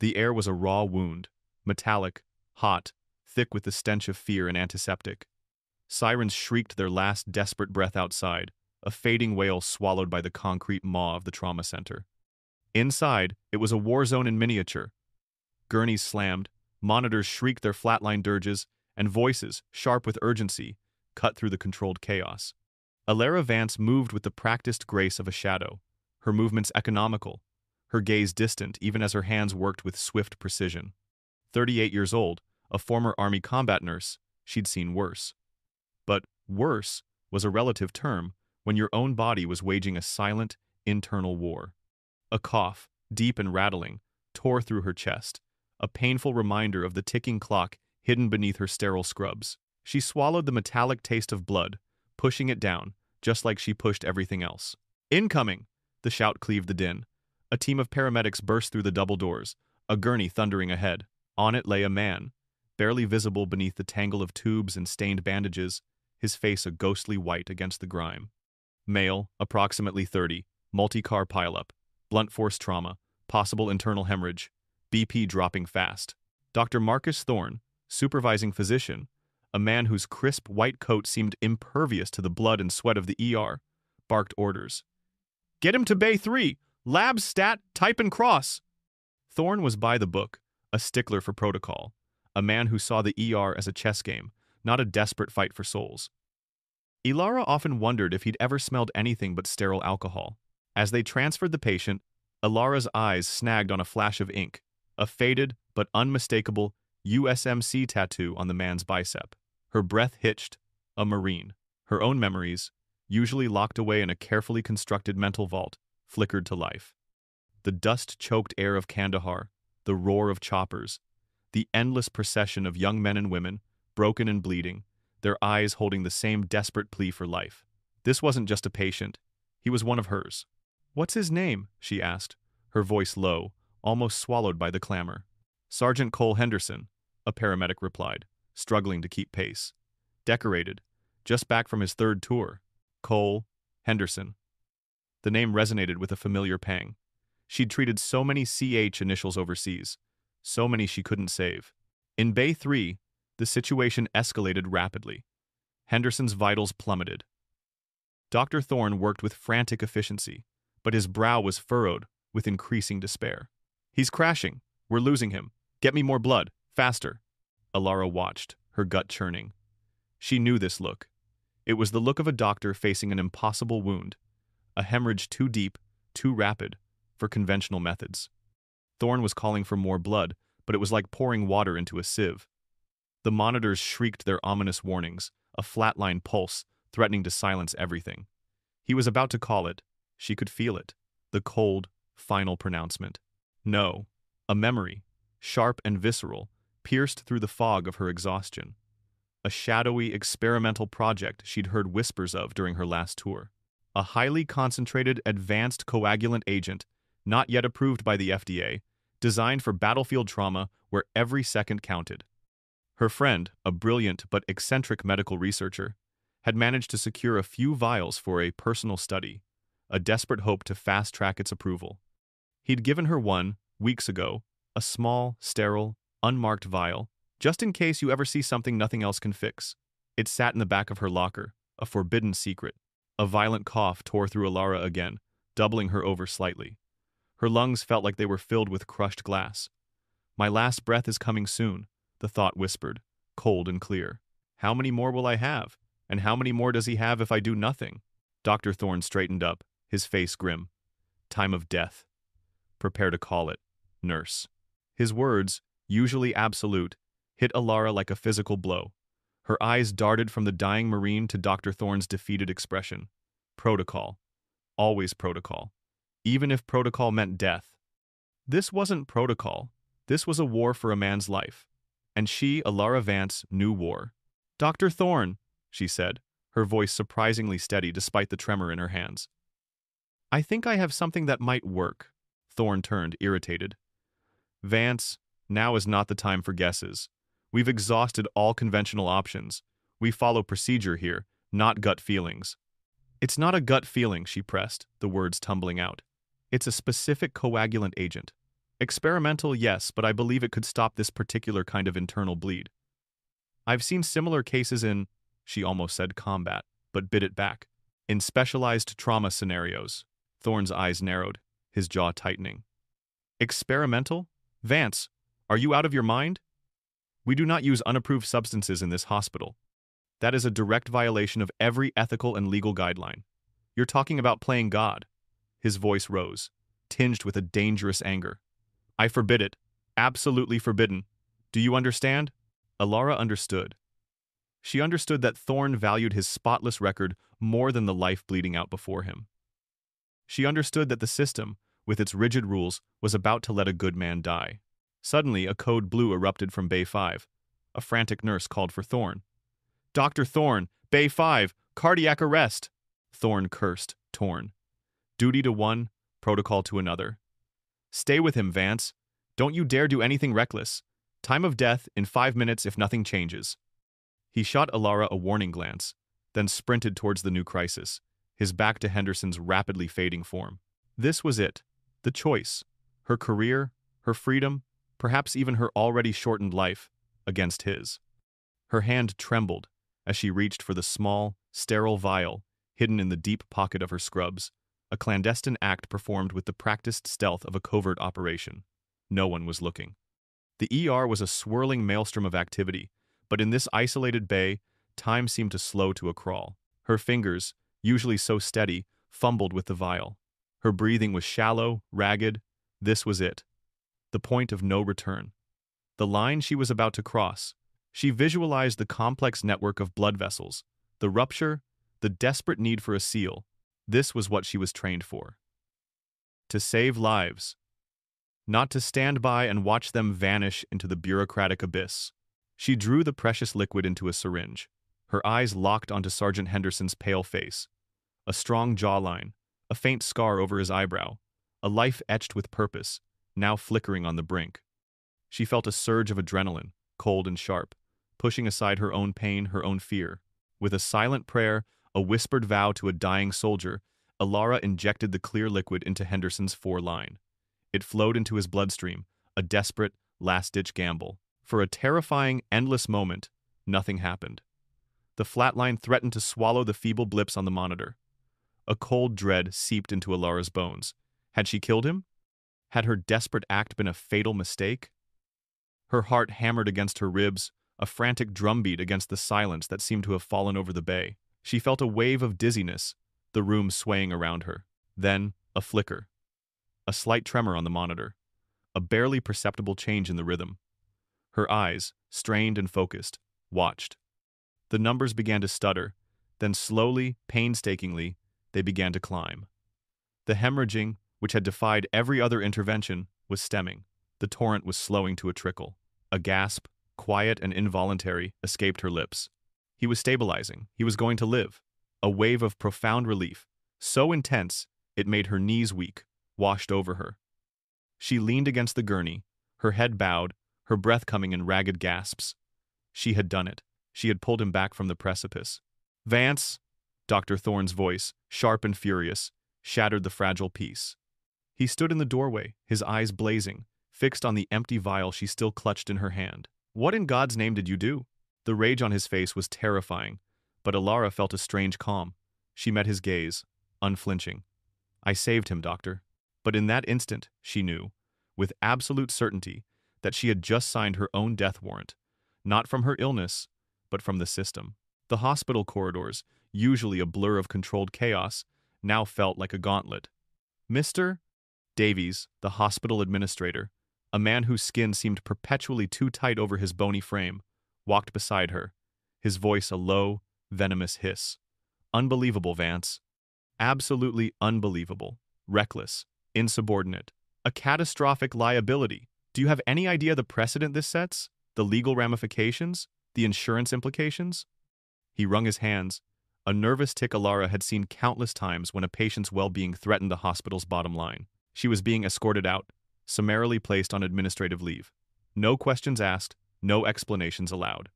The air was a raw wound, metallic, hot, thick with the stench of fear and antiseptic. Sirens shrieked their last desperate breath outside, a fading wail swallowed by the concrete maw of the trauma center. Inside, it was a war zone in miniature. Gurneys slammed, monitors shrieked their flatline dirges, and voices, sharp with urgency, cut through the controlled chaos. Alara Vance moved with the practiced grace of a shadow, her movements economical, her gaze distant even as her hands worked with swift precision. 38 years old, a former Army combat nurse, she'd seen worse. But worse was a relative term when your own body was waging a silent, internal war. A cough, deep and rattling, tore through her chest, a painful reminder of the ticking clock hidden beneath her sterile scrubs. She swallowed the metallic taste of blood, pushing it down, just like she pushed everything else. "Incoming!" The shout cleaved the din. A team of paramedics burst through the double doors, a gurney thundering ahead. On it lay a man, barely visible beneath the tangle of tubes and stained bandages, his face a ghostly white against the grime. Male, approximately 30, multi-car pileup, blunt force trauma, possible internal hemorrhage, BP dropping fast. Dr. Marcus Thorne, supervising physician, a man whose crisp white coat seemed impervious to the blood and sweat of the ER, barked orders. "Get him to Bay 3! Lab stat, type and cross!" Thorne was by the book, a stickler for protocol, a man who saw the ER as a chess game, not a desperate fight for souls. Ilara often wondered if he'd ever smelled anything but sterile alcohol. As they transferred the patient, Ilara's eyes snagged on a flash of ink, a faded but unmistakable USMC tattoo on the man's bicep. Her breath hitched, a Marine. Her own memories, usually locked away in a carefully constructed mental vault, flickered to life. The dust-choked air of Kandahar, the roar of choppers, the endless procession of young men and women, broken and bleeding, their eyes holding the same desperate plea for life. This wasn't just a patient. He was one of hers. "What's his name?" she asked, her voice low, almost swallowed by the clamor. "Sergeant Cole Henderson," a paramedic replied, struggling to keep pace. "Decorated, just back from his 3rd tour. Cole Henderson." The name resonated with a familiar pang. She'd treated so many CH initials overseas, so many she couldn't save. In Bay 3, the situation escalated rapidly. Henderson's vitals plummeted. Dr. Thorne worked with frantic efficiency, but his brow was furrowed with increasing despair. "He's crashing. We're losing him. Get me more blood. Faster." Ilara watched, her gut churning. She knew this look. It was the look of a doctor facing an impossible wound, a hemorrhage too deep, too rapid, for conventional methods. Thorne was calling for more blood, but it was like pouring water into a sieve. The monitors shrieked their ominous warnings, a flatline pulse threatening to silence everything. He was about to call it. She could feel it. The cold, final pronouncement. No. A memory, sharp and visceral, pierced through the fog of her exhaustion. A shadowy, experimental project she'd heard whispers of during her last tour. A highly concentrated, advanced coagulant agent, not yet approved by the FDA, designed for battlefield trauma where every second counted. Her friend, a brilliant but eccentric medical researcher, had managed to secure a few vials for a personal study, a desperate hope to fast-track its approval. He'd given her one, weeks ago, a small, sterile, unmarked vial, just in case you ever see something nothing else can fix. It sat in the back of her locker, a forbidden secret. A violent cough tore through Ilara again, doubling her over slightly. Her lungs felt like they were filled with crushed glass. "My last breath is coming soon," the thought whispered, cold and clear. "How many more will I have? And how many more does he have if I do nothing?" Dr. Thorne straightened up, his face grim. "Time of death. Prepare to call it, nurse." His words, usually absolute, hit Ilara like a physical blow. Her eyes darted from the dying Marine to Dr. Thorne's defeated expression. Protocol. Always protocol. Even if protocol meant death. This wasn't protocol. This was a war for a man's life. And she, Ilara Vance, knew war. "Dr. Thorne," she said, her voice surprisingly steady despite the tremor in her hands. "I think I have something that might work." Thorne turned, irritated. "Vance, now is not the time for guesses. We've exhausted all conventional options. We follow procedure here, not gut feelings." "It's not a gut feeling," she pressed, the words tumbling out. "It's a specific coagulant agent. Experimental, yes, but I believe it could stop this particular kind of internal bleed. I've seen similar cases in, she almost said combat, but bit it back. In specialized trauma scenarios. Thorne's eyes narrowed, his jaw tightening. Experimental? Vance, are you out of your mind? We do not use unapproved substances in this hospital. That is a direct violation of every ethical and legal guideline. You're talking about playing God. His voice rose, tinged with a dangerous anger. I forbid it. Absolutely forbidden. Do you understand? Alara understood. She understood that Thorne valued his spotless record more than the life bleeding out before him. She understood that the system, with its rigid rules, was about to let a good man die. Suddenly, a code blue erupted from Bay 5. A frantic nurse called for Thorne. Dr. Thorne, Bay 5, cardiac arrest! Thorne cursed, torn. Duty to one, protocol to another. Stay with him, Vance. Don't you dare do anything reckless. Time of death in 5 minutes if nothing changes. He shot Alara a warning glance, then sprinted towards the new crisis, his back to Henderson's rapidly fading form. This was it. The choice. Her career, her freedom, perhaps even her already shortened life, against his. Her hand trembled as she reached for the small, sterile vial hidden in the deep pocket of her scrubs, a clandestine act performed with the practiced stealth of a covert operation. No one was looking. The ER was a swirling maelstrom of activity, but in this isolated bay, time seemed to slow to a crawl. Her fingers, usually so steady, fumbled with the vial. Her breathing was shallow, ragged. This was it. The point of no return. The line she was about to cross. She visualized the complex network of blood vessels, the rupture, the desperate need for a seal. This was what she was trained for. To save lives. Not to stand by and watch them vanish into the bureaucratic abyss. She drew the precious liquid into a syringe, her eyes locked onto Sergeant Henderson's pale face. A strong jawline, a faint scar over his eyebrow, a life etched with purpose, now flickering on the brink. She felt a surge of adrenaline, cold and sharp, pushing aside her own pain, her own fear. With a silent prayer, a whispered vow to a dying soldier, Alara injected the clear liquid into Henderson's foreline. It flowed into his bloodstream, a desperate, last-ditch gamble. For a terrifying, endless moment, nothing happened. The flatline threatened to swallow the feeble blips on the monitor. A cold dread seeped into Alara's bones. Had she killed him? Had her desperate act been a fatal mistake? Her heart hammered against her ribs, a frantic drumbeat against the silence that seemed to have fallen over the bay. She felt a wave of dizziness, the room swaying around her. Then, a flicker. A slight tremor on the monitor. A barely perceptible change in the rhythm. Her eyes, strained and focused, watched. The numbers began to stutter, then slowly, painstakingly, they began to climb. The hemorrhaging, which had defied every other intervention, was stemming. The torrent was slowing to a trickle. A gasp, quiet and involuntary, escaped her lips. He was stabilizing. He was going to live. A wave of profound relief, so intense it made her knees weak, washed over her. She leaned against the gurney, her head bowed, her breath coming in ragged gasps. She had done it. She had pulled him back from the precipice. Vance, Dr. Thorne's voice, sharp and furious, shattered the fragile peace. He stood in the doorway, his eyes blazing, fixed on the empty vial she still clutched in her hand. What in God's name did you do? The rage on his face was terrifying, but Alara felt a strange calm. She met his gaze, unflinching. I saved him, doctor. But in that instant, she knew, with absolute certainty, that she had just signed her own death warrant, not from her illness, but from the system. The hospital corridors, usually a blur of controlled chaos, now felt like a gauntlet. Mr. Davies, the hospital administrator, a man whose skin seemed perpetually too tight over his bony frame, walked beside her, his voice a low, venomous hiss. Unbelievable, Vance. Absolutely unbelievable. Reckless. Insubordinate. A catastrophic liability. Do you have any idea the precedent this sets? The legal ramifications? The insurance implications? He wrung his hands. A nervous tick Alara had seen countless times when a patient's well-being threatened the hospital's bottom line. She was being escorted out, summarily placed on administrative leave. No questions asked, no explanations allowed.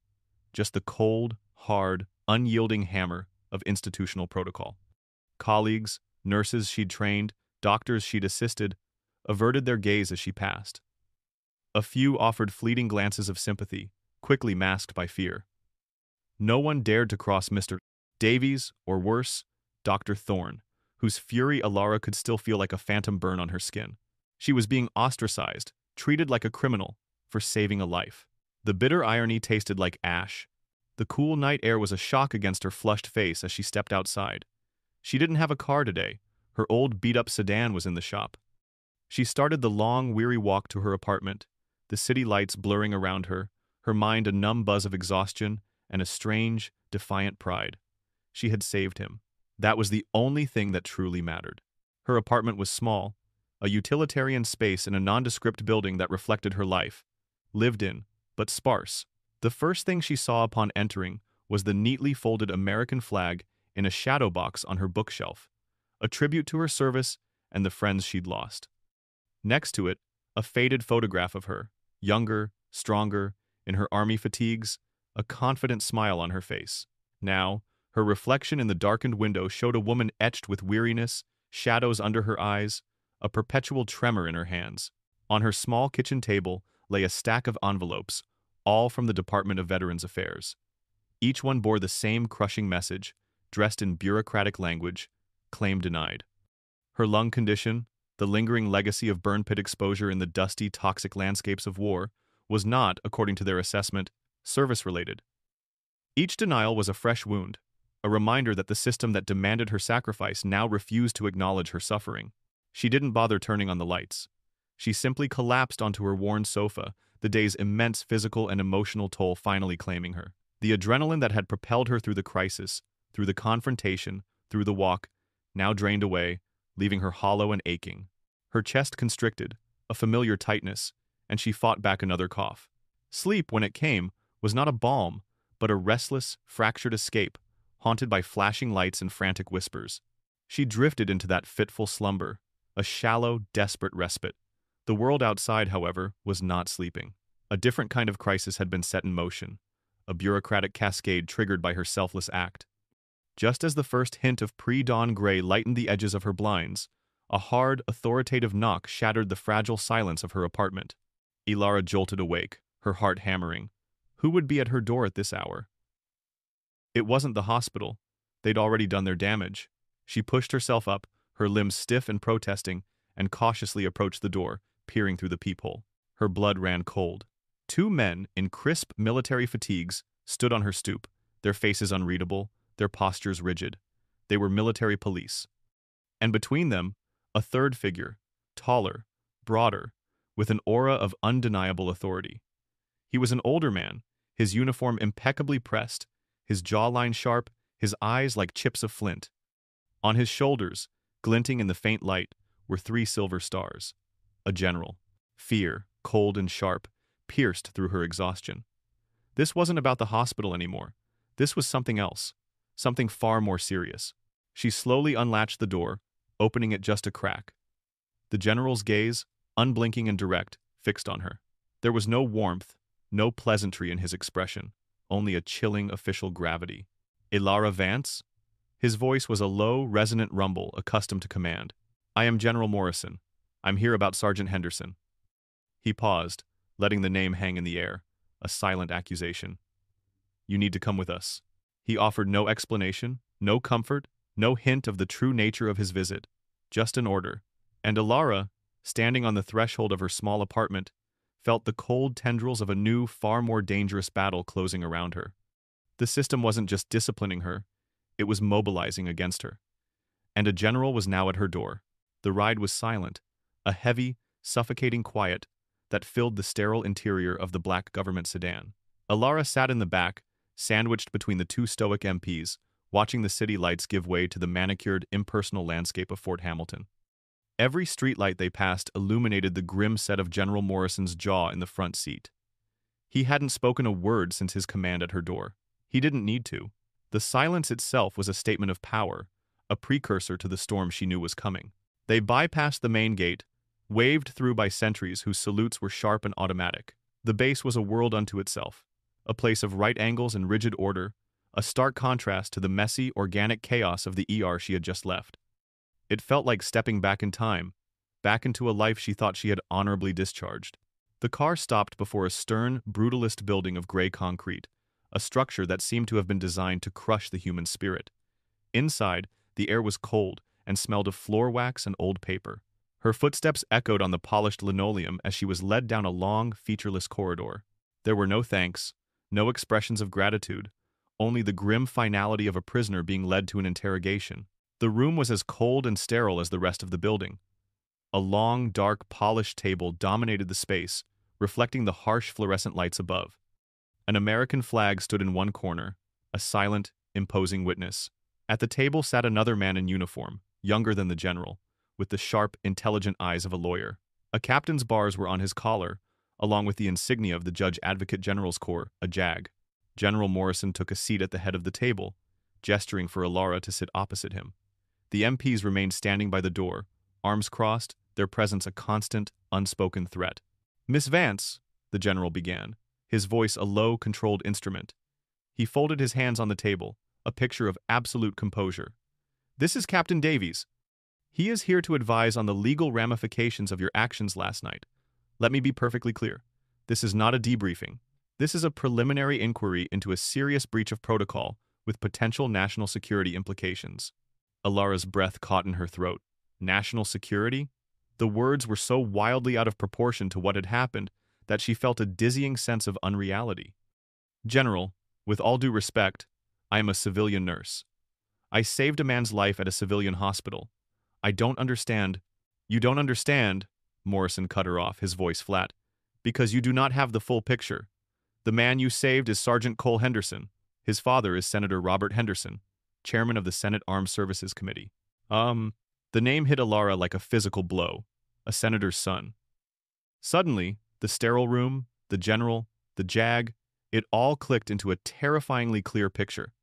Just the cold, hard, unyielding hammer of institutional protocol. Colleagues, nurses she'd trained, doctors she'd assisted, averted their gaze as she passed. A few offered fleeting glances of sympathy, quickly masked by fear. No one dared to cross Mr. Davies, or worse, Dr. Thorne, whose fury Alara could still feel like a phantom burn on her skin. She was being ostracized, treated like a criminal, for saving a life. The bitter irony tasted like ash. The cool night air was a shock against her flushed face as she stepped outside. She didn't have a car today. Her old beat-up sedan was in the shop. She started the long, weary walk to her apartment, the city lights blurring around her, her mind a numb buzz of exhaustion and a strange, defiant pride. She had saved him. That was the only thing that truly mattered. Her apartment was small, a utilitarian space in a nondescript building that reflected her life. Lived in, but sparse. The first thing she saw upon entering was the neatly folded American flag in a shadow box on her bookshelf, a tribute to her service and the friends she'd lost. Next to it, a faded photograph of her, younger, stronger, in her army fatigues, a confident smile on her face. Now, her reflection in the darkened window showed a woman etched with weariness, shadows under her eyes, a perpetual tremor in her hands. On her small kitchen table lay a stack of envelopes, all from the Department of Veterans Affairs. Each one bore the same crushing message, dressed in bureaucratic language: claim denied. Her lung condition, the lingering legacy of burn pit exposure in the dusty, toxic landscapes of war, was not, according to their assessment, service-related. Each denial was a fresh wound, a reminder that the system that demanded her sacrifice now refused to acknowledge her suffering. She didn't bother turning on the lights. She simply collapsed onto her worn sofa, the day's immense physical and emotional toll finally claiming her. The adrenaline that had propelled her through the crisis, through the confrontation, through the walk, now drained away, leaving her hollow and aching. Her chest constricted, a familiar tightness, and she fought back another cough. Sleep, when it came, was not a balm, but a restless, fractured escape, haunted by flashing lights and frantic whispers. She drifted into that fitful slumber, a shallow, desperate respite. The world outside, however, was not sleeping. A different kind of crisis had been set in motion, a bureaucratic cascade triggered by her selfless act. Just as the first hint of pre-dawn gray lightened the edges of her blinds, a hard, authoritative knock shattered the fragile silence of her apartment. Ilara jolted awake, her heart hammering. Who would be at her door at this hour? It wasn't the hospital. They'd already done their damage. She pushed herself up, her limbs stiff and protesting, and cautiously approached the door, peering through the peephole. Her blood ran cold. Two men in crisp military fatigues stood on her stoop, their faces unreadable, their postures rigid. They were military police. And between them, a third figure, taller, broader, with an aura of undeniable authority. He was an older man, his uniform impeccably pressed, his jawline sharp, his eyes like chips of flint. On his shoulders, glinting in the faint light, were 3 silver stars. A general. Fear, cold and sharp, pierced through her exhaustion. This wasn't about the hospital anymore. This was something else, something far more serious. She slowly unlatched the door, opening it just a crack. The general's gaze, unblinking and direct, fixed on her. There was no warmth, no pleasantry in his expression, only a chilling official gravity. Ilara Vance? His voice was a low, resonant rumble accustomed to command. I am General Morrison. I'm here about Sergeant Henderson. He paused, letting the name hang in the air, a silent accusation. You need to come with us. He offered no explanation, no comfort, no hint of the true nature of his visit, just an order. And Ilara, standing on the threshold of her small apartment, felt the cold tendrils of a new, far more dangerous battle closing around her. The system wasn't just disciplining her, it was mobilizing against her. And a general was now at her door. The ride was silent, a heavy, suffocating quiet that filled the sterile interior of the black government sedan. Ilara sat in the back, sandwiched between the 2 stoic MPs, watching the city lights give way to the manicured, impersonal landscape of Fort Hamilton. Every streetlight they passed illuminated the grim set of General Morrison's jaw in the front seat. He hadn't spoken a word since his command at her door. He didn't need to. The silence itself was a statement of power, a precursor to the storm she knew was coming. They bypassed the main gate, waved through by sentries whose salutes were sharp and automatic. The base was a world unto itself, a place of right angles and rigid order, a stark contrast to the messy, organic chaos of the ER she had just left. It felt like stepping back in time, back into a life she thought she had honorably discharged. The car stopped before a stern, brutalist building of gray concrete, a structure that seemed to have been designed to crush the human spirit. Inside, the air was cold and smelled of floor wax and old paper. Her footsteps echoed on the polished linoleum as she was led down a long, featureless corridor. There were no thanks, no expressions of gratitude, only the grim finality of a prisoner being led to an interrogation. The room was as cold and sterile as the rest of the building. A long, dark, polished table dominated the space, reflecting the harsh fluorescent lights above. An American flag stood in one corner, a silent, imposing witness. At the table sat another man in uniform, younger than the general, with the sharp, intelligent eyes of a lawyer. A captain's bars were on his collar, along with the insignia of the Judge Advocate General's Corps, a JAG. General Morrison took a seat at the head of the table, gesturing for Alara to sit opposite him. The MPs remained standing by the door, arms crossed, their presence a constant, unspoken threat. "Miss Vance," the general began, his voice a low, controlled instrument. He folded his hands on the table, a picture of absolute composure. "This is Captain Davies. He is here to advise on the legal ramifications of your actions last night. Let me be perfectly clear. This is not a debriefing. This is a preliminary inquiry into a serious breach of protocol with potential national security implications." Alara's breath caught in her throat. National security? The words were so wildly out of proportion to what had happened that she felt a dizzying sense of unreality. "General, with all due respect, I am a civilian nurse. I saved a man's life at a civilian hospital. I don't understand." "You don't understand," Morrison cut her off, his voice flat, "because you do not have the full picture. The man you saved is Sergeant Cole Henderson. His father is Senator Robert Henderson, chairman of the Senate Armed Services Committee." The name hit Alara like a physical blow, a senator's son. Suddenly, the sterile room, the general, the JAG, it all clicked into a terrifyingly clear picture.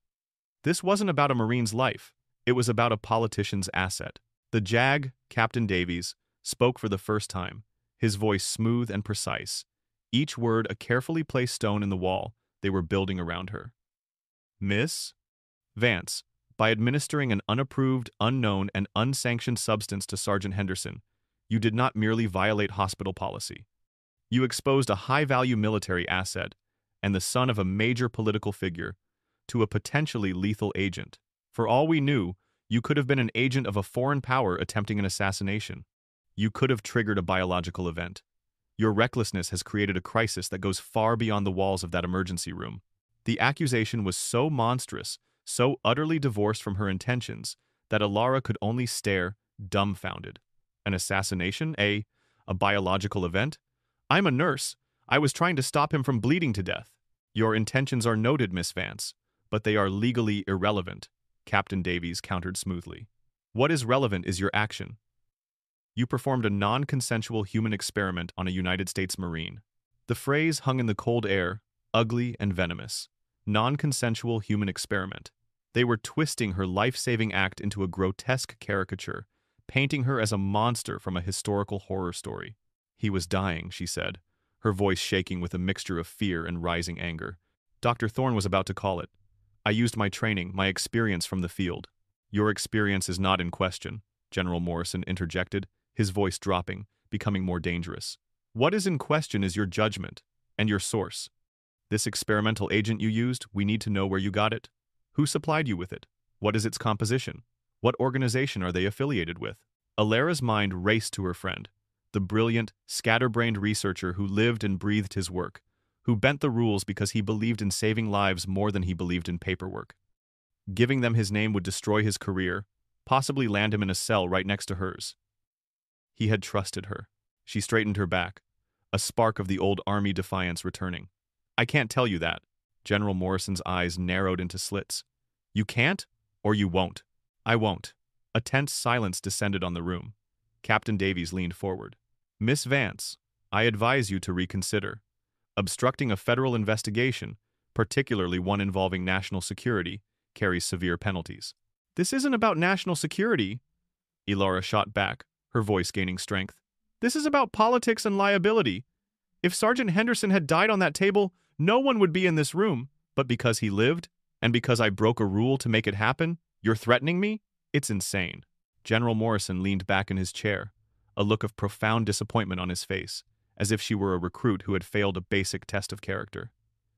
This wasn't about a Marine's life, it was about a politician's asset. The JAG, Captain Davies, spoke for the first time, his voice smooth and precise, each word a carefully placed stone in the wall they were building around her. "Miss Vance, by administering an unapproved, unknown, and unsanctioned substance to Sergeant Henderson, you did not merely violate hospital policy. You exposed a high-value military asset and the son of a major political figure to a potentially lethal agent. For all we knew, you could have been an agent of a foreign power attempting an assassination. You could have triggered a biological event. Your recklessness has created a crisis that goes far beyond the walls of that emergency room." The accusation was so monstrous, so utterly divorced from her intentions, that Alara could only stare, dumbfounded. An assassination? A biological event? "I'm a nurse. I was trying to stop him from bleeding to death." "Your intentions are noted, Miss Vance, but they are legally irrelevant," Captain Davies countered smoothly. "What is relevant is your action. You performed a non-consensual human experiment on a United States Marine." The phrase hung in the cold air, ugly and venomous. Non-consensual human experiment. They were twisting her life-saving act into a grotesque caricature, painting her as a monster from a historical horror story. "He was dying," she said, her voice shaking with a mixture of fear and rising anger. "Dr. Thorne was about to call it. I used my training, my experience from the field." "Your experience is not in question," General Morrison interjected, his voice dropping, becoming more dangerous. "What is in question is your judgment, and your source. This experimental agent you used, we need to know where you got it. Who supplied you with it? What is its composition? What organization are they affiliated with?" Alara's mind raced to her friend, the brilliant, scatterbrained researcher who lived and breathed his work, who bent the rules because he believed in saving lives more than he believed in paperwork. Giving them his name would destroy his career, possibly land him in a cell right next to hers. He had trusted her. She straightened her back, a spark of the old army defiance returning. "I can't tell you that." General Morrison's eyes narrowed into slits. "You can't, or you won't." "I won't." A tense silence descended on the room. Captain Davies leaned forward. "Miss Vance, I advise you to reconsider. Obstructing a federal investigation, particularly one involving national security, carries severe penalties." "This isn't about national security," Alara shot back, her voice gaining strength. "This is about politics and liability. If Sergeant Henderson had died on that table, no one would be in this room. But because he lived, and because I broke a rule to make it happen, you're threatening me? It's insane." General Morrison leaned back in his chair, a look of profound disappointment on his face, as if she were a recruit who had failed a basic test of character.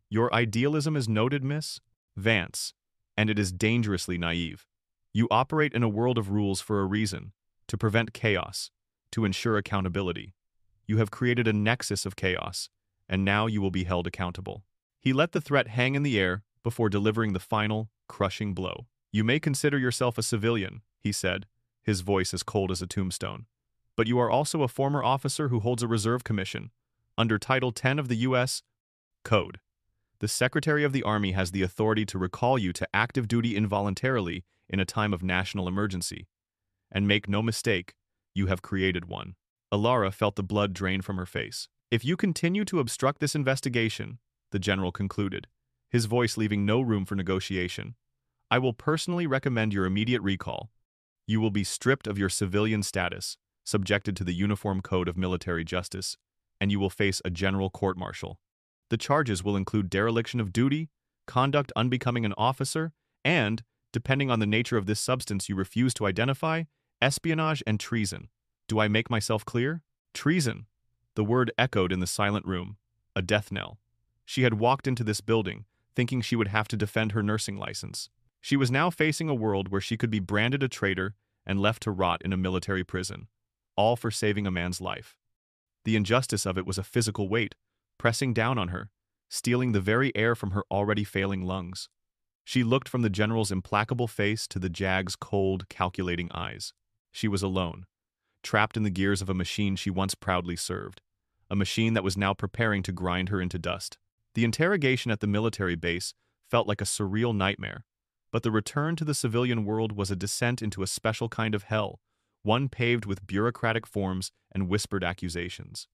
"Your idealism is noted, Miss Vance, and it is dangerously naive. You operate in a world of rules for a reason, to prevent chaos, to ensure accountability. You have created a nexus of chaos, and now you will be held accountable." He let the threat hang in the air before delivering the final, crushing blow. "You may consider yourself a civilian," he said, his voice as cold as a tombstone. "But you are also a former officer who holds a reserve commission, under Title 10 of the U.S. Code. The Secretary of the Army has the authority to recall you to active duty involuntarily in a time of national emergency. And make no mistake, you have created one." Alara felt the blood drain from her face. "If you continue to obstruct this investigation," the general concluded, his voice leaving no room for negotiation, "I will personally recommend your immediate recall. You will be stripped of your civilian status, subjected to the Uniform Code of Military Justice, and you will face a general court-martial. The charges will include dereliction of duty, conduct unbecoming an officer, and, depending on the nature of this substance you refuse to identify, espionage and treason. Do I make myself clear?" Treason. The word echoed in the silent room, a death knell. She had walked into this building, thinking she would have to defend her nursing license. She was now facing a world where she could be branded a traitor and left to rot in a military prison, all for saving a man's life. The injustice of it was a physical weight, pressing down on her, stealing the very air from her already failing lungs. She looked from the general's implacable face to the JAG's cold, calculating eyes. She was alone, trapped in the gears of a machine she once proudly served, a machine that was now preparing to grind her into dust. The interrogation at the military base felt like a surreal nightmare, but the return to the civilian world was a descent into a special kind of hell, one paved with bureaucratic forms and whispered accusations.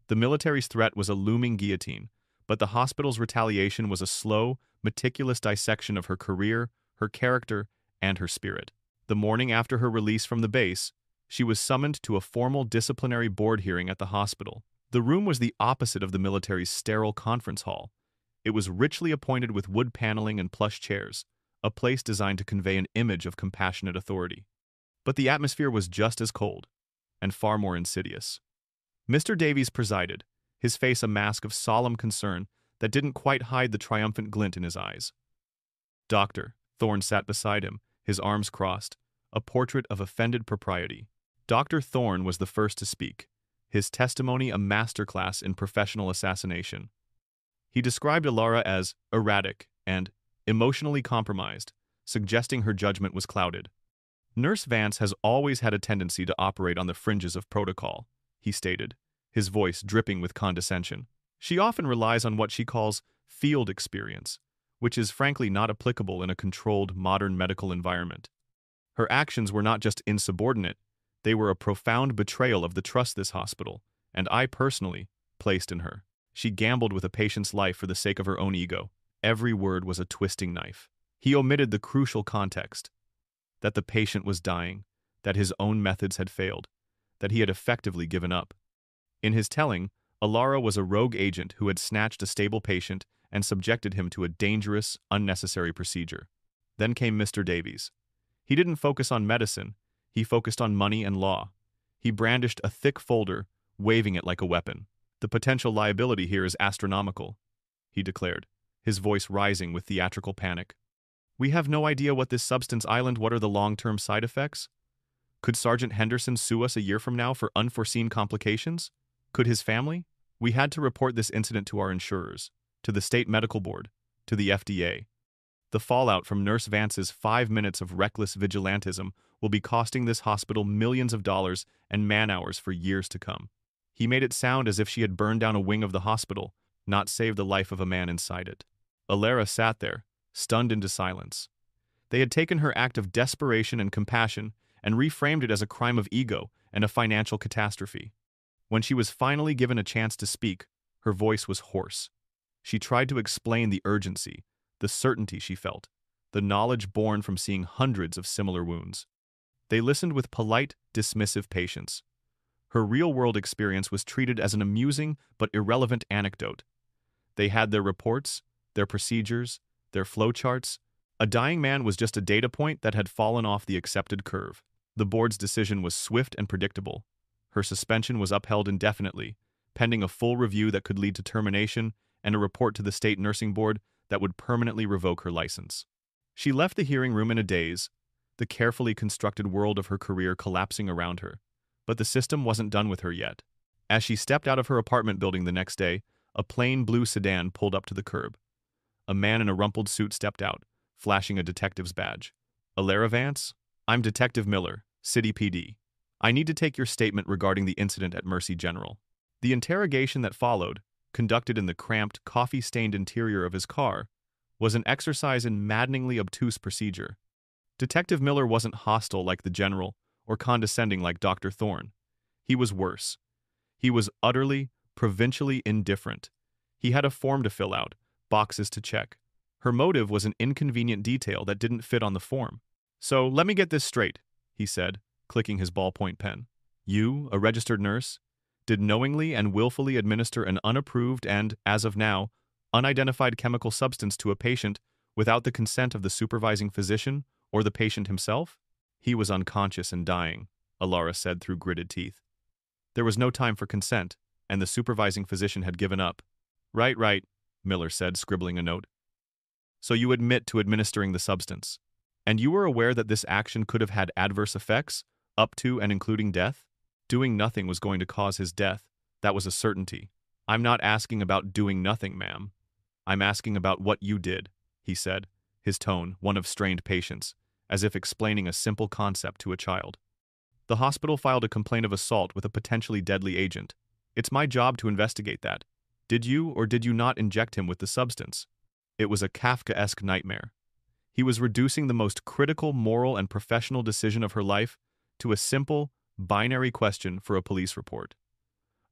The military's threat was a looming guillotine, but the hospital's retaliation was a slow, meticulous dissection of her career, her character, and her spirit. The morning after her release from the base, she was summoned to a formal disciplinary board hearing at the hospital. The room was the opposite of the military's sterile conference hall. It was richly appointed with wood paneling and plush chairs, a place designed to convey an image of compassionate authority. But the atmosphere was just as cold, and far more insidious. Mr. Davies presided, his face a mask of solemn concern that didn't quite hide the triumphant glint in his eyes. Dr. Thorne sat beside him, his arms crossed, a portrait of offended propriety. Dr. Thorne was the first to speak, his testimony a masterclass in professional assassination. He described Alara as erratic and emotionally compromised, suggesting her judgment was clouded. "Nurse Vance has always had a tendency to operate on the fringes of protocol," he stated, his voice dripping with condescension. "She often relies on what she calls field experience, which is frankly not applicable in a controlled modern medical environment. Her actions were not just insubordinate, they were a profound betrayal of the trust this hospital, and I personally, placed in her. She gambled with a patient's life for the sake of her own ego. Every word was a twisting knife." He omitted the crucial context, that the patient was dying, that his own methods had failed, that he had effectively given up. In his telling, Alara was a rogue agent who had snatched a stable patient and subjected him to a dangerous, unnecessary procedure. Then came Mr. Davies. He didn't focus on medicine, he focused on money and law. He brandished a thick folder, waving it like a weapon. "The potential liability here is astronomical," he declared, his voice rising with theatrical panic. "We have no idea what this substance island. What are the long-term side effects? Could Sergeant Henderson sue us a year from now for unforeseen complications? Could his family? We had to report this incident to our insurers, to the State Medical Board, to the FDA. The fallout from Nurse Vance's 5 minutes of reckless vigilantism will be costing this hospital millions of dollars and man-hours for years to come." He made it sound as if she had burned down a wing of the hospital, not saved the life of a man inside it. Alara sat there, stunned into silence. They had taken her act of desperation and compassion and reframed it as a crime of ego and a financial catastrophe. When she was finally given a chance to speak, her voice was hoarse. She tried to explain the urgency, the certainty she felt, the knowledge born from seeing hundreds of similar wounds. They listened with polite, dismissive patience. Her real-world experience was treated as an amusing but irrelevant anecdote. They had their reports, their procedures, their flowcharts. A dying man was just a data point that had fallen off the accepted curve. The board's decision was swift and predictable. Her suspension was upheld indefinitely, pending a full review that could lead to termination and a report to the state nursing board that would permanently revoke her license. She left the hearing room in a daze, the carefully constructed world of her career collapsing around her. But the system wasn't done with her yet. As she stepped out of her apartment building the next day, a plain blue sedan pulled up to the curb. A man in a rumpled suit stepped out, flashing a detective's badge. "Alara Vance? I'm Detective Miller, City PD. I need to take your statement regarding the incident at Mercy General." The interrogation that followed, conducted in the cramped, coffee-stained interior of his car, was an exercise in maddeningly obtuse procedure. Detective Miller wasn't hostile like the General or condescending like Dr. Thorne. He was worse. He was utterly, provincially indifferent. He had a form to fill out, boxes to check. Her motive was an inconvenient detail that didn't fit on the form. "So, let me get this straight," he said, clicking his ballpoint pen. "You, a registered nurse, did knowingly and willfully administer an unapproved and, as of now, unidentified chemical substance to a patient without the consent of the supervising physician or the patient himself?" "He was unconscious and dying," Alara said through gritted teeth. "There was no time for consent, and the supervising physician had given up." Right, Miller said, scribbling a note. "So you admit to administering the substance. And you were aware that this action could have had adverse effects, up to and including death?" "Doing nothing was going to cause his death. That was a certainty." "I'm not asking about doing nothing, ma'am. I'm asking about what you did," he said, his tone one of strained patience, as if explaining a simple concept to a child. "The hospital filed a complaint of assault with a potentially deadly agent. It's my job to investigate that. Did you or did you not inject him with the substance?" It was a Kafkaesque nightmare. He was reducing the most critical moral and professional decision of her life to a simple, binary question for a police report.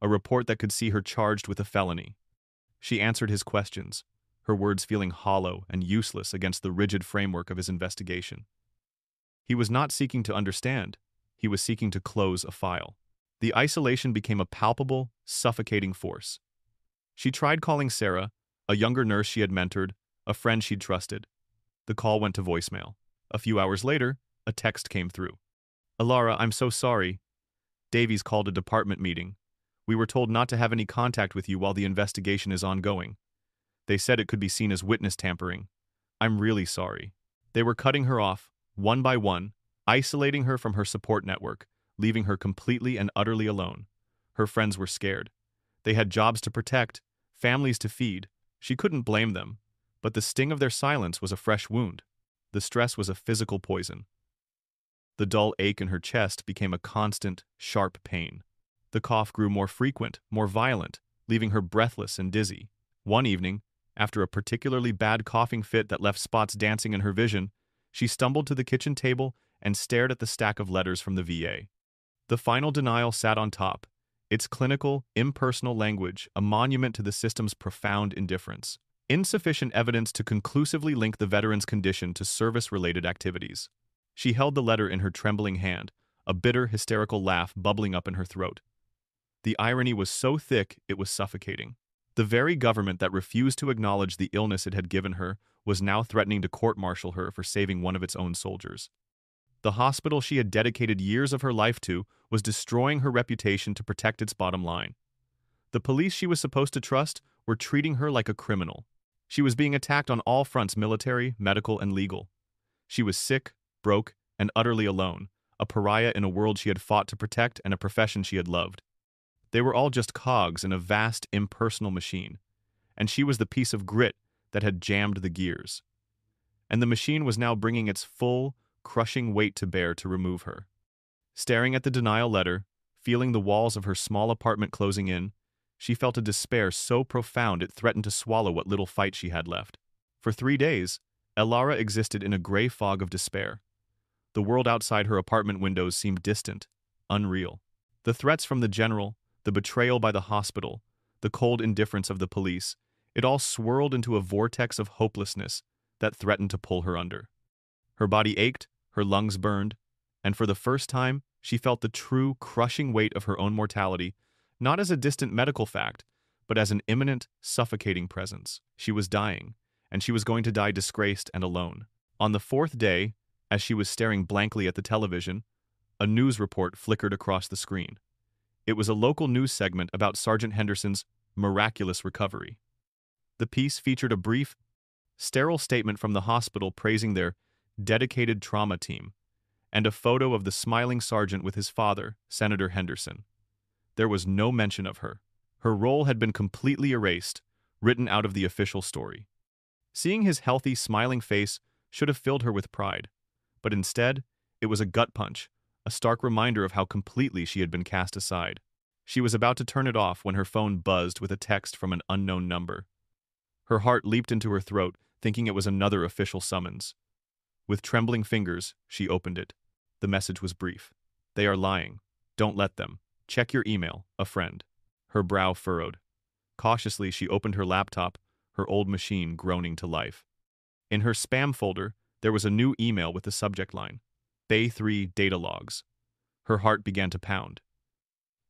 A report that could see her charged with a felony. She answered his questions, her words feeling hollow and useless against the rigid framework of his investigation. He was not seeking to understand. He was seeking to close a file. The isolation became a palpable, suffocating force. She tried calling Sarah, a younger nurse she had mentored, a friend she'd trusted. The call went to voicemail. A few hours later, a text came through. "Alara, I'm so sorry. Davies called a department meeting. We were told not to have any contact with you while the investigation is ongoing. They said it could be seen as witness tampering. I'm really sorry." They were cutting her off, one by one, isolating her from her support network, leaving her completely and utterly alone. Her friends were scared. They had jobs to protect, families to feed. She couldn't blame them, but the sting of their silence was a fresh wound. The stress was a physical poison. The dull ache in her chest became a constant, sharp pain. The cough grew more frequent, more violent, leaving her breathless and dizzy. One evening, after a particularly bad coughing fit that left spots dancing in her vision, she stumbled to the kitchen table and stared at the stack of letters from the VA. The final denial sat on top, its clinical, impersonal language a monument to the system's profound indifference. Insufficient evidence to conclusively link the veteran's condition to service-related activities. She held the letter in her trembling hand, a bitter, hysterical laugh bubbling up in her throat. The irony was so thick it was suffocating. The very government that refused to acknowledge the illness it had given her was now threatening to court-martial her for saving one of its own soldiers. The hospital she had dedicated years of her life to was destroying her reputation to protect its bottom line. The police she was supposed to trust were treating her like a criminal. She was being attacked on all fronts: military, medical, and legal. She was sick, broke, and utterly alone, a pariah in a world she had fought to protect and a profession she had loved. They were all just cogs in a vast, impersonal machine, and she was the piece of grit that had jammed the gears. And the machine was now bringing its full, crushing weight to bear to remove her. Staring at the denial letter, feeling the walls of her small apartment closing in, she felt a despair so profound it threatened to swallow what little fight she had left. For 3 days, Alara existed in a gray fog of despair. The world outside her apartment windows seemed distant, unreal. The threats from the general, the betrayal by the hospital, the cold indifference of the police, it all swirled into a vortex of hopelessness that threatened to pull her under. Her body ached, her lungs burned, and for the first time, she felt the true, crushing weight of her own mortality, not as a distant medical fact, but as an imminent, suffocating presence. She was dying, and she was going to die disgraced and alone. On the 4th day, as she was staring blankly at the television, a news report flickered across the screen. It was a local news segment about Sergeant Henderson's miraculous recovery. The piece featured a brief, sterile statement from the hospital praising their dedicated trauma team, and a photo of the smiling sergeant with his father, Senator Henderson. There was no mention of her. Her role had been completely erased, written out of the official story. Seeing his healthy, smiling face should have filled her with pride, but instead, it was a gut punch, a stark reminder of how completely she had been cast aside. She was about to turn it off when her phone buzzed with a text from an unknown number. Her heart leaped into her throat, thinking it was another official summons. With trembling fingers, she opened it. The message was brief. "They are lying. Don't let them. Check your email, a friend." Her brow furrowed. Cautiously, she opened her laptop, her old machine groaning to life. In her spam folder, there was a new email with the subject line, Bay 3 Data Logs. Her heart began to pound.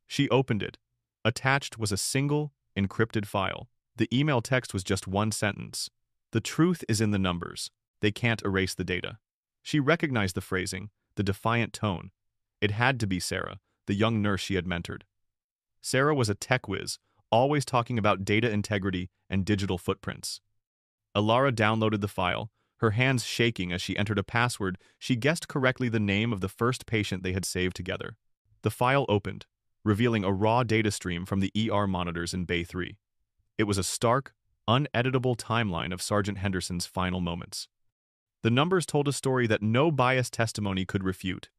She opened it. Attached was a single, encrypted file. The email text was just one sentence. "The truth is in the numbers. They can't erase the data." She recognized the phrasing, the defiant tone. It had to be Sarah, the young nurse she had mentored. Sarah was a tech whiz, always talking about data integrity and digital footprints. Alara downloaded the file, her hands shaking as she entered a password. She guessed correctly the name of the first patient they had saved together. The file opened, revealing a raw data stream from the ER monitors in Bay 3. It was a stark, uneditable timeline of Sergeant Henderson's final moments. The numbers told a story that no biased testimony could refute.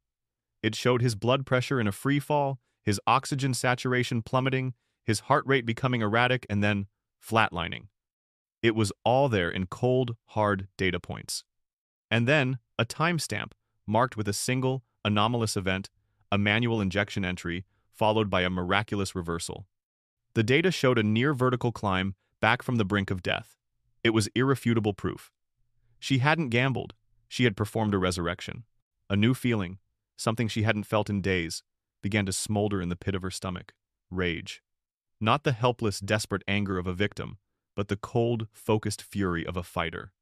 It showed his blood pressure in a free fall, his oxygen saturation plummeting, his heart rate becoming erratic, and then flatlining. It was all there in cold, hard data points. And then, a timestamp, marked with a single, anomalous event, a manual injection entry, followed by a miraculous reversal. The data showed a near-vertical climb back from the brink of death. It was irrefutable proof. She hadn't gambled. She had performed a resurrection. A new feeling, something she hadn't felt in days, began to smolder in the pit of her stomach. Rage. Not the helpless, desperate anger of a victim, but the cold, focused fury of a fighter.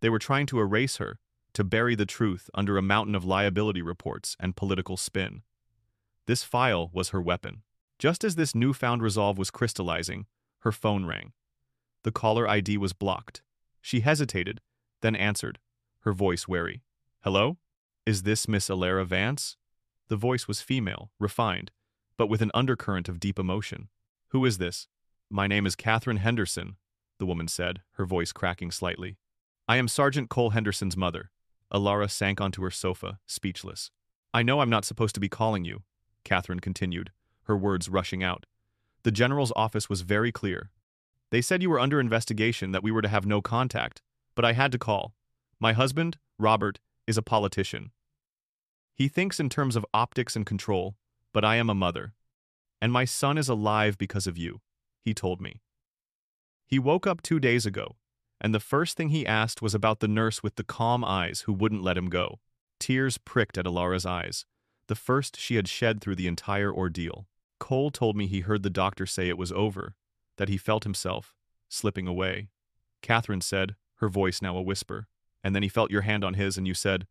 They were trying to erase her, to bury the truth under a mountain of liability reports and political spin. This file was her weapon. Just as this newfound resolve was crystallizing, her phone rang. The caller ID was blocked. She hesitated, then answered, her voice wary. "Hello? Is this Miss Alara Vance?" The voice was female, refined, but with an undercurrent of deep emotion. "Who is this?" "My name is Catherine Henderson," the woman said, her voice cracking slightly. "I am Sergeant Cole Henderson's mother." Alara sank onto her sofa, speechless. "I know I'm not supposed to be calling you," Catherine continued, her words rushing out. "The general's office was very clear. They said you were under investigation, that we were to have no contact, but I had to call. My husband, Robert, is a politician. He thinks in terms of optics and control, but I am a mother. And my son is alive because of you," he told me. "He woke up 2 days ago, and the first thing he asked was about the nurse with the calm eyes who wouldn't let him go." Tears pricked at Alara's eyes, the first she had shed through the entire ordeal. "Cole told me he heard the doctor say it was over, that he felt himself slipping away," Catherine said, her voice now a whisper. "And then he felt your hand on his and you said,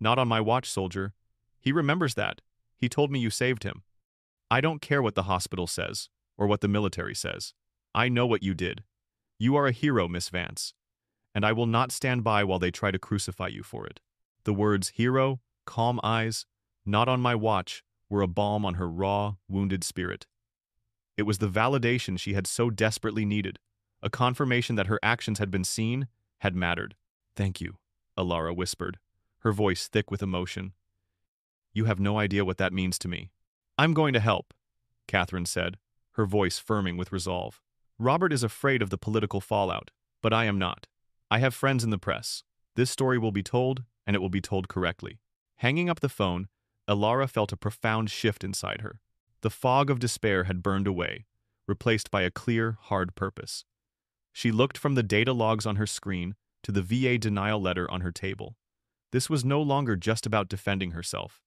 'Not on my watch, soldier.' He remembers that. He told me you saved him. I don't care what the hospital says, or what the military says. I know what you did. You are a hero, Miss Vance, and I will not stand by while they try to crucify you for it." The words hero, calm eyes, not on my watch, were a balm on her raw, wounded spirit. It was the validation she had so desperately needed, a confirmation that her actions had been seen, had mattered. "Thank you," Alara whispered, her voice thick with emotion. "You have no idea what that means to me." "I'm going to help," Catherine said, her voice firming with resolve. "Robert is afraid of the political fallout, but I am not. I have friends in the press. This story will be told, and it will be told correctly." Hanging up the phone, Alara felt a profound shift inside her. The fog of despair had burned away, replaced by a clear, hard purpose. She looked from the data logs on her screen to the VA denial letter on her table. This was no longer just about defending herself.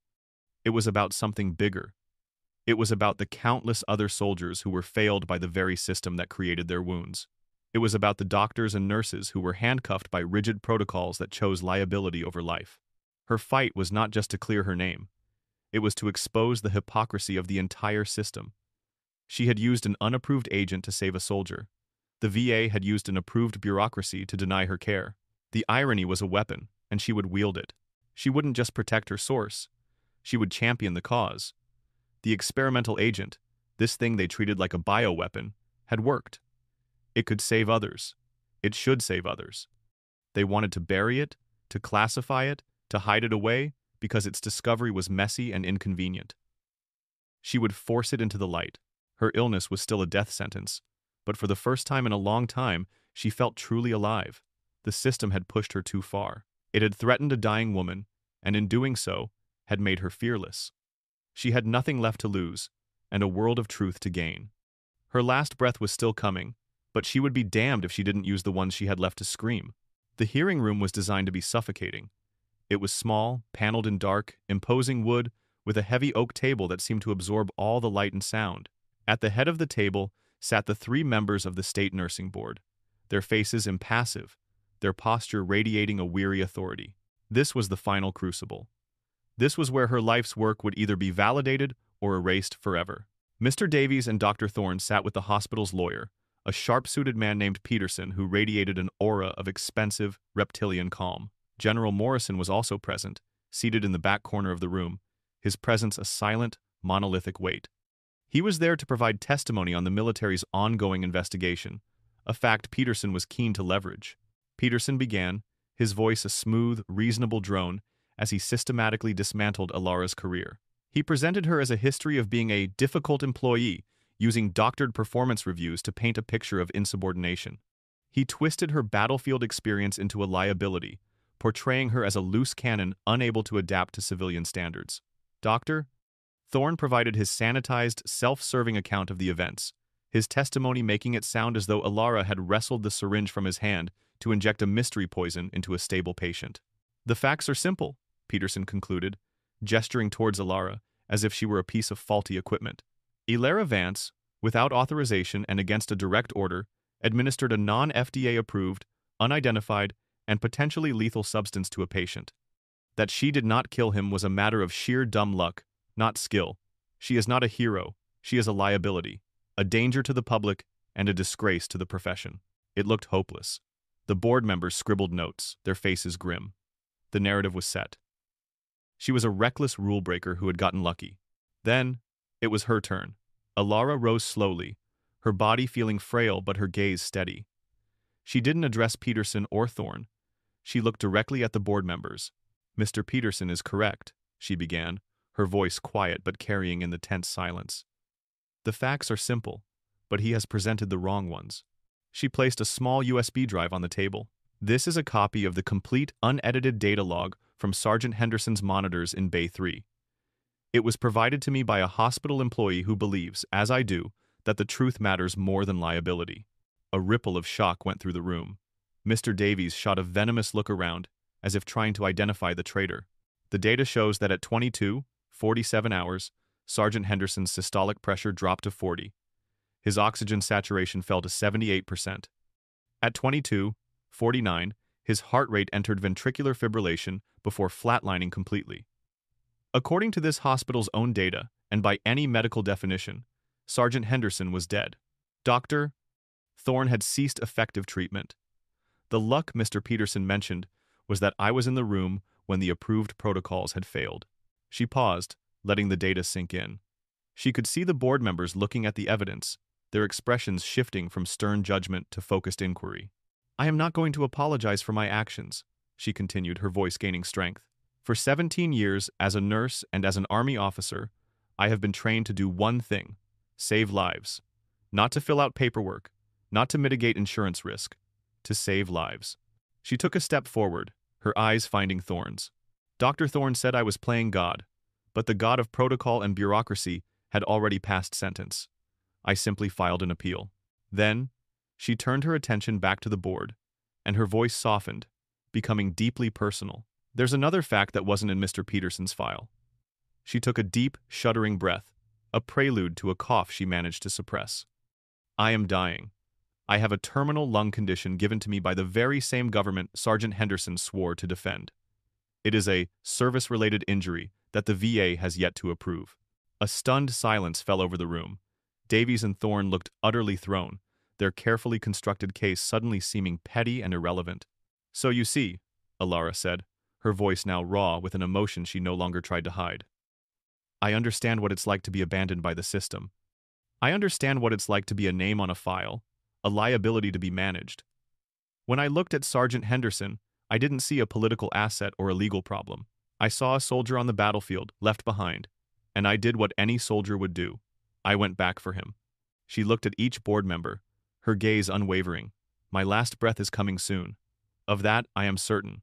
It was about something bigger. It was about the countless other soldiers who were failed by the very system that created their wounds. It was about the doctors and nurses who were handcuffed by rigid protocols that chose liability over life. Her fight was not just to clear her name. It was to expose the hypocrisy of the entire system. She had used an unapproved agent to save a soldier. The VA had used an approved bureaucracy to deny her care. The irony was a weapon, and she would wield it. She wouldn't just protect her source. She would champion the cause. The experimental agent, this thing they treated like a bioweapon, had worked. It could save others. It should save others. They wanted to bury it, to classify it, to hide it away, because its discovery was messy and inconvenient. She would force it into the light. Her illness was still a death sentence, but for the first time in a long time, she felt truly alive. The system had pushed her too far. It had threatened a dying woman, and in doing so, had made her fearless. She had nothing left to lose, and a world of truth to gain. Her last breath was still coming, but she would be damned if she didn't use the ones she had left to scream. The hearing room was designed to be suffocating. It was small, paneled in dark, imposing wood, with a heavy oak table that seemed to absorb all the light and sound. At the head of the table sat the 3 members of the state nursing board, their faces impassive, their posture radiating a weary authority. This was the final crucible. This was where her life's work would either be validated or erased forever. Mr. Davies and Dr. Thorne sat with the hospital's lawyer, a sharp-suited man named Peterson who radiated an aura of expensive, reptilian calm. General Morrison was also present, seated in the back corner of the room, his presence a silent, monolithic weight. He was there to provide testimony on the military's ongoing investigation, a fact Peterson was keen to leverage. Peterson began, his voice a smooth, reasonable drone, as he systematically dismantled Alara's career. He presented her as a history of being a difficult employee, using doctored performance reviews to paint a picture of insubordination. He twisted her battlefield experience into a liability, portraying her as a loose cannon unable to adapt to civilian standards. Dr. Thorne provided his sanitized, self-serving account of the events, his testimony making it sound as though Alara had wrestled the syringe from his hand to inject a mystery poison into a stable patient. The facts are simple, Peterson concluded, gesturing towards Alara as if she were a piece of faulty equipment. Elara Vance, without authorization and against a direct order, administered a non-FDA-approved, unidentified, and potentially lethal substance to a patient. That she did not kill him was a matter of sheer dumb luck, not skill. She is not a hero, she is a liability, a danger to the public, and a disgrace to the profession. It looked hopeless. The board members scribbled notes, their faces grim. The narrative was set. She was a reckless rule-breaker who had gotten lucky. Then, it was her turn. Alara rose slowly, her body feeling frail but her gaze steady. She didn't address Peterson or Thorne. She looked directly at the board members. "Mr. Peterson is correct," she began, her voice quiet but carrying in the tense silence. "The facts are simple, but he has presented the wrong ones." She placed a small USB drive on the table. "This is a copy of the complete, unedited data log from Sergeant Henderson's monitors in Bay 3. It was provided to me by a hospital employee who believes, as I do, that the truth matters more than liability." A ripple of shock went through the room. Mr. Davies shot a venomous look around, as if trying to identify the traitor. "The data shows that at 22:47 hours, Sergeant Henderson's systolic pressure dropped to 40. His oxygen saturation fell to 78%. At 22:49, his heart rate entered ventricular fibrillation before flatlining completely. According to this hospital's own data, and by any medical definition, Sergeant Henderson was dead. Dr. Thorne had ceased effective treatment. The luck Mr. Peterson mentioned was that I was in the room when the approved protocols had failed." She paused, letting the data sink in. She could see the board members looking at the evidence, their expressions shifting from stern judgment to focused inquiry. "I am not going to apologize for my actions," she continued, her voice gaining strength. "For 17 years, as a nurse and as an Army officer, I have been trained to do one thing: save lives. Not to fill out paperwork, not to mitigate insurance risk, to save lives." She took a step forward, her eyes finding Thorne's. "Dr. Thorne said I was playing God, but the God of protocol and bureaucracy had already passed sentence. I simply filed an appeal." Then, she turned her attention back to the board, and her voice softened, becoming deeply personal. "There's another fact that wasn't in Mr. Peterson's file." She took a deep, shuddering breath, a prelude to a cough she managed to suppress. "I am dying. I have a terminal lung condition given to me by the very same government Sergeant Henderson swore to defend. It is a service-related injury that the VA has yet to approve." A stunned silence fell over the room. Davies and Thorne looked utterly thrown, their carefully constructed case suddenly seeming petty and irrelevant. "So you see," Alara said, her voice now raw with an emotion she no longer tried to hide. "I understand what it's like to be abandoned by the system. I understand what it's like to be a name on a file, a liability to be managed. When I looked at Sergeant Henderson, I didn't see a political asset or a legal problem. I saw a soldier on the battlefield, left behind, and I did what any soldier would do. I went back for him." She looked at each board member, her gaze unwavering. "My last breath is coming soon. Of that, I am certain.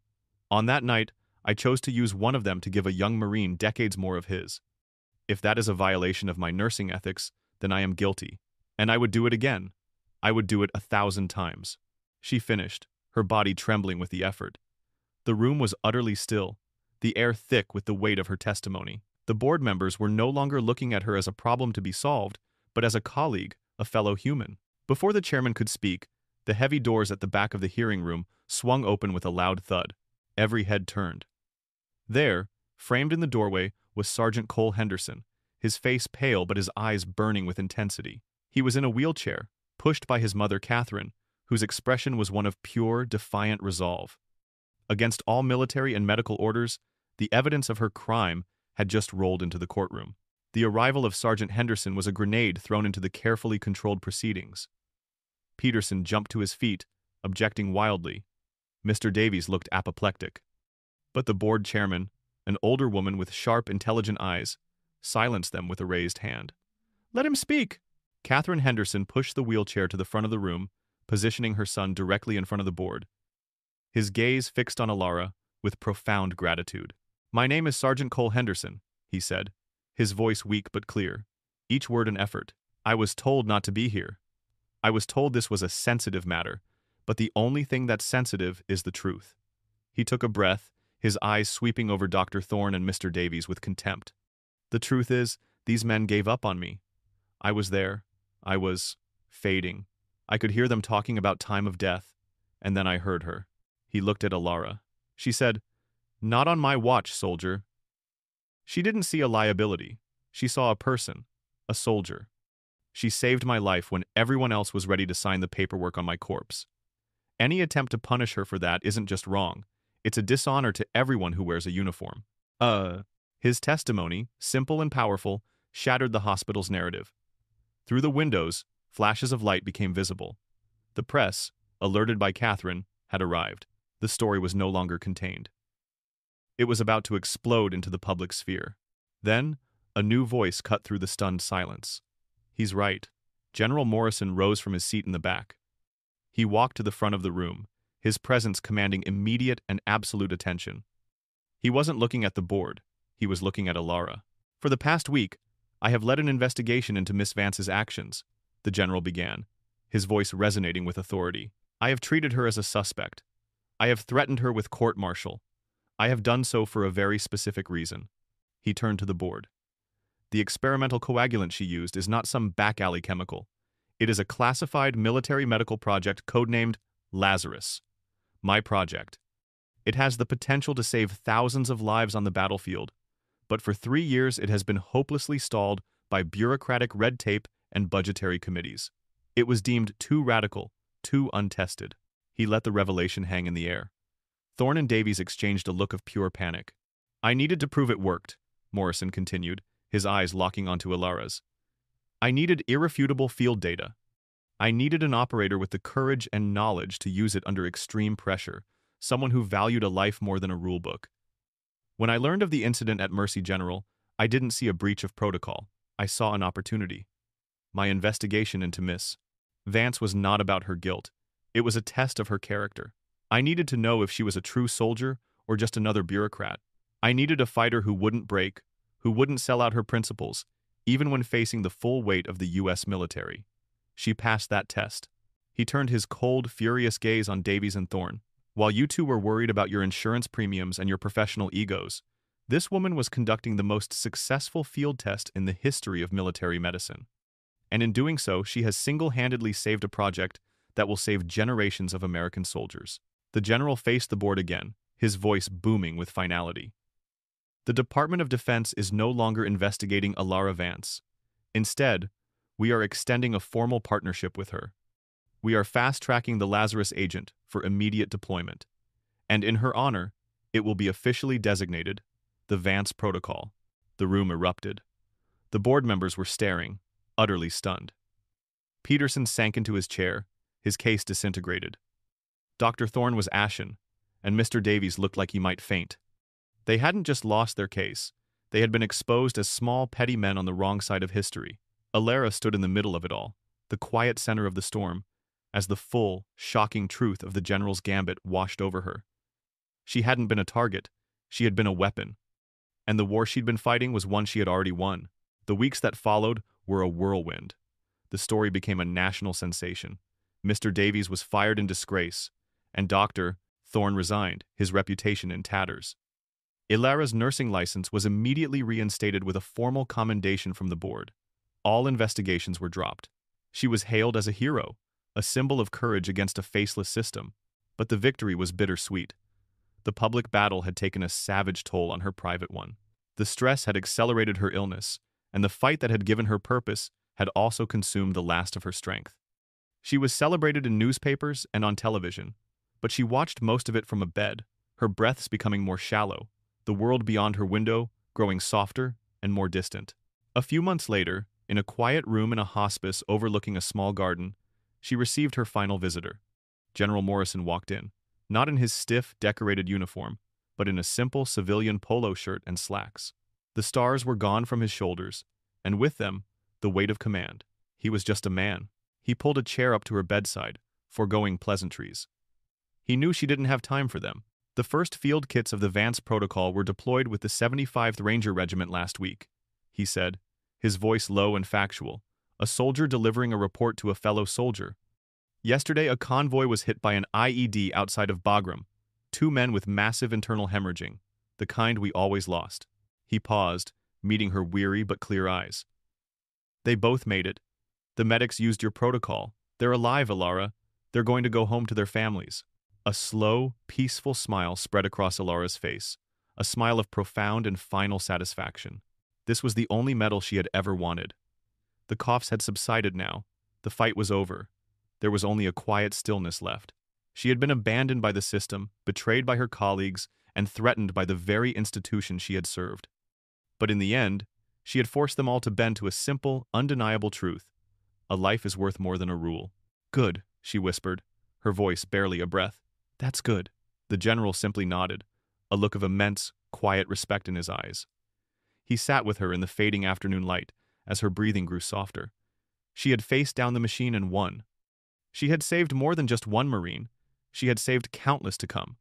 On that night, I chose to use one of them to give a young Marine decades more of his. If that is a violation of my nursing ethics, then I am guilty. And I would do it again. I would do it 1,000 times." She finished, her body trembling with the effort. The room was utterly still, the air thick with the weight of her testimony. The board members were no longer looking at her as a problem to be solved, but as a colleague, a fellow human. Before the chairman could speak, the heavy doors at the back of the hearing room swung open with a loud thud. Every head turned. There, framed in the doorway, was Sergeant Cole Henderson, his face pale but his eyes burning with intensity. He was in a wheelchair, pushed by his mother Catherine, whose expression was one of pure, defiant resolve. Against all military and medical orders, the evidence of her crime had just rolled into the courtroom. The arrival of Sergeant Henderson was a grenade thrown into the carefully controlled proceedings. Peterson jumped to his feet, objecting wildly. Mr. Davies looked apoplectic. But the board chairman, an older woman with sharp, intelligent eyes, silenced them with a raised hand. "Let him speak!" Catherine Henderson pushed the wheelchair to the front of the room, positioning her son directly in front of the board. His gaze fixed on Alara with profound gratitude. "My name is Sergeant Cole Henderson," he said, his voice weak but clear, each word an effort. "I was told not to be here. I was told this was a sensitive matter, but the only thing that's sensitive is the truth." He took a breath, his eyes sweeping over Dr. Thorne and Mr. Davies with contempt. "The truth is, these men gave up on me. I was there. I was fading. I could hear them talking about time of death, and then I heard her." He looked at Alara. She said, "Not on my watch, soldier." She didn't see a liability. She saw a person, a soldier. She saved my life when everyone else was ready to sign the paperwork on my corpse. Any attempt to punish her for that isn't just wrong. It's a dishonor to everyone who wears a uniform. His testimony, simple and powerful, shattered the hospital's narrative. Through the windows, flashes of light became visible. The press, alerted by Catherine, had arrived. The story was no longer contained. It was about to explode into the public sphere. Then, a new voice cut through the stunned silence. "He's right." General Morrison rose from his seat in the back. He walked to the front of the room, his presence commanding immediate and absolute attention. He wasn't looking at the board. He was looking at Alara. "For the past week, I have led an investigation into Miss Vance's actions," the general began, his voice resonating with authority. "I have treated her as a suspect. I have threatened her with court-martial. I have done so for a very specific reason." He turned to the board. "The experimental coagulant she used is not some back-alley chemical. It is a classified military medical project codenamed Lazarus. My project. It has the potential to save thousands of lives on the battlefield, but for 3 years it has been hopelessly stalled by bureaucratic red tape and budgetary committees. It was deemed too radical, too untested." He let the revelation hang in the air. Thorne and Davies exchanged a look of pure panic. "I needed to prove it worked," Morrison continued, his eyes locking onto Alara's. "I needed irrefutable field data. I needed an operator with the courage and knowledge to use it under extreme pressure, someone who valued a life more than a rulebook. When I learned of the incident at Mercy General, I didn't see a breach of protocol. I saw an opportunity. My investigation into Miss Vance was not about her guilt. It was a test of her character. I needed to know if she was a true soldier or just another bureaucrat. I needed a fighter who wouldn't break, who wouldn't sell out her principles, even when facing the full weight of the U.S. military. She passed that test." He turned his cold, furious gaze on Davies and Thorne. "While you two were worried about your insurance premiums and your professional egos, this woman was conducting the most successful field test in the history of military medicine. And in doing so, she has single-handedly saved a project that will save generations of American soldiers." The general faced the board again, his voice booming with finality. "The Department of Defense is no longer investigating Alara Vance. Instead, We are extending a formal partnership with her. We are fast-tracking the Lazarus agent for immediate deployment. And in her honor, it will be officially designated the Vance Protocol. The room erupted. The board members were staring, utterly stunned. Peterson sank into his chair, his case disintegrated. Dr. Thorne was ashen, and Mr. Davies looked like he might faint. They hadn't just lost their case, they had been exposed as small, petty men on the wrong side of history. Alara stood in the middle of it all, the quiet center of the storm, as the full, shocking truth of the general's gambit washed over her. She hadn't been a target, she had been a weapon. And the war she'd been fighting was one she had already won. The weeks that followed were a whirlwind. The story became a national sensation. Mr. Davies was fired in disgrace, and Dr. Thorne resigned, his reputation in tatters. Ilara's nursing license was immediately reinstated with a formal commendation from the board. All investigations were dropped. She was hailed as a hero, a symbol of courage against a faceless system. But the victory was bittersweet. The public battle had taken a savage toll on her private one. The stress had accelerated her illness, and the fight that had given her purpose had also consumed the last of her strength. She was celebrated in newspapers and on television, but she watched most of it from a bed, her breaths becoming more shallow, the world beyond her window growing softer and more distant. A few months later, in a quiet room in a hospice overlooking a small garden, she received her final visitor. General Morrison walked in, not in his stiff, decorated uniform, but in a simple civilian polo shirt and slacks. The stars were gone from his shoulders, and with them, the weight of command. He was just a man. He pulled a chair up to her bedside, foregoing pleasantries. He knew she didn't have time for them. The first field kits of the Vance Protocol were deployed with the 75th Ranger Regiment last week, he said, his voice low and factual, a soldier delivering a report to a fellow soldier. Yesterday, a convoy was hit by an IED outside of Bagram, 2 men with massive internal hemorrhaging, the kind we always lost. He paused, meeting her weary but clear eyes. They both made it. The medics used your protocol. They're alive, Alara. They're going to go home to their families. A slow, peaceful smile spread across Alara's face, a smile of profound and final satisfaction. This was the only medal she had ever wanted. The coughs had subsided now. The fight was over. There was only a quiet stillness left. She had been abandoned by the system, betrayed by her colleagues, and threatened by the very institution she had served. But in the end, she had forced them all to bend to a simple, undeniable truth. A life is worth more than a rule. Good, she whispered, her voice barely a breath. That's good. The general simply nodded, a look of immense, quiet respect in his eyes. He sat with her in the fading afternoon light as her breathing grew softer. She had faced down the machine and won. She had saved more than just one Marine. She had saved countless to come.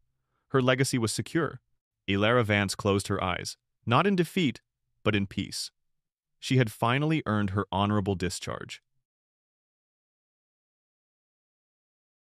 Her legacy was secure. Ilara Vance closed her eyes, not in defeat, but in peace. She had finally earned her honorable discharge.